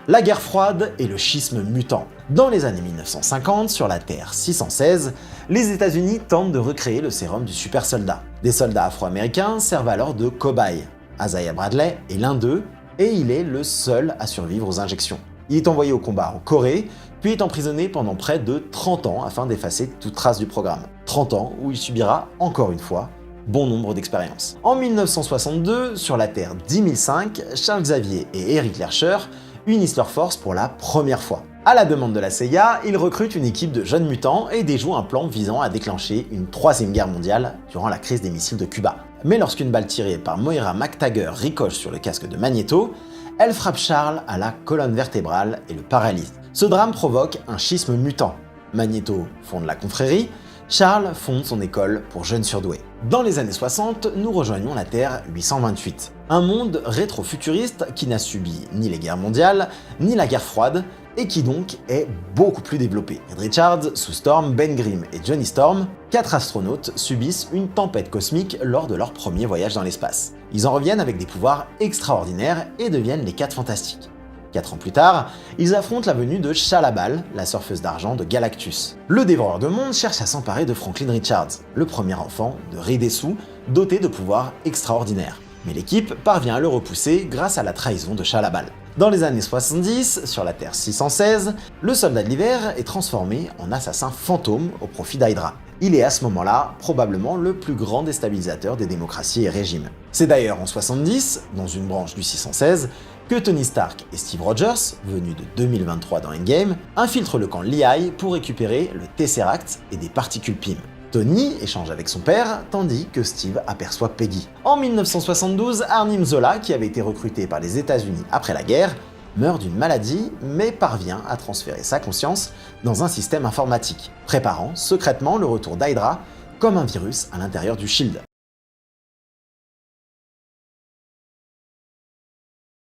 La guerre froide et le schisme mutant. Dans les années 1950, sur la Terre 616, les États-Unis tentent de recréer le sérum du super soldat. Des soldats afro-américains servent alors de cobayes. Isaiah Bradley est l'un d'eux, et il est le seul à survivre aux injections. Il est envoyé au combat en Corée, puis est emprisonné pendant près de 30 ans afin d'effacer toute trace du programme. 30 ans où il subira, encore une fois, bon nombre d'expériences. En 1962, sur la Terre 10005, Charles Xavier et Eric Lercher unissent leurs forces pour la première fois. À la demande de la CIA, ils recrutent une équipe de jeunes mutants et déjouent un plan visant à déclencher une troisième guerre mondiale durant la crise des missiles de Cuba. Mais lorsqu'une balle tirée par Moira MacTaggert ricoche sur le casque de Magneto, elle frappe Charles à la colonne vertébrale et le paralyse. Ce drame provoque un schisme mutant. Magneto fonde la confrérie, Charles fonde son école pour jeunes surdoués. Dans les années 60, nous rejoignons la Terre 828. Un monde rétro-futuriste qui n'a subi ni les guerres mondiales, ni la guerre froide, et qui donc est beaucoup plus développé. Reed Richards, Sue Storm, Ben Grimm et Johnny Storm, 4 astronautes, subissent une tempête cosmique lors de leur premier voyage dans l'espace. Ils en reviennent avec des pouvoirs extraordinaires et deviennent les 4 Fantastiques. 4 ans plus tard, ils affrontent la venue de Shalabal, la surfeuse d'argent de Galactus. Le dévoreur de mondes cherche à s'emparer de Franklin Richards, le premier enfant de Reed et Sue, doté de pouvoirs extraordinaires. Mais l'équipe parvient à le repousser grâce à la trahison de Shalabal. Dans les années 70, sur la Terre 616, le soldat de l'hiver est transformé en assassin fantôme au profit d'Hydra. Il est à ce moment-là probablement le plus grand déstabilisateur des démocraties et régimes. C'est d'ailleurs en 70, dans une branche du 616, que Tony Stark et Steve Rogers, venus de 2023 dans Endgame, infiltrent le camp Lehigh pour récupérer le Tesseract et des particules PIM. Tony échange avec son père, tandis que Steve aperçoit Peggy. En 1972, Arnim Zola, qui avait été recruté par les États-Unis après la guerre, meurt d'une maladie, mais parvient à transférer sa conscience dans un système informatique, préparant secrètement le retour d'Hydra comme un virus à l'intérieur du Shield.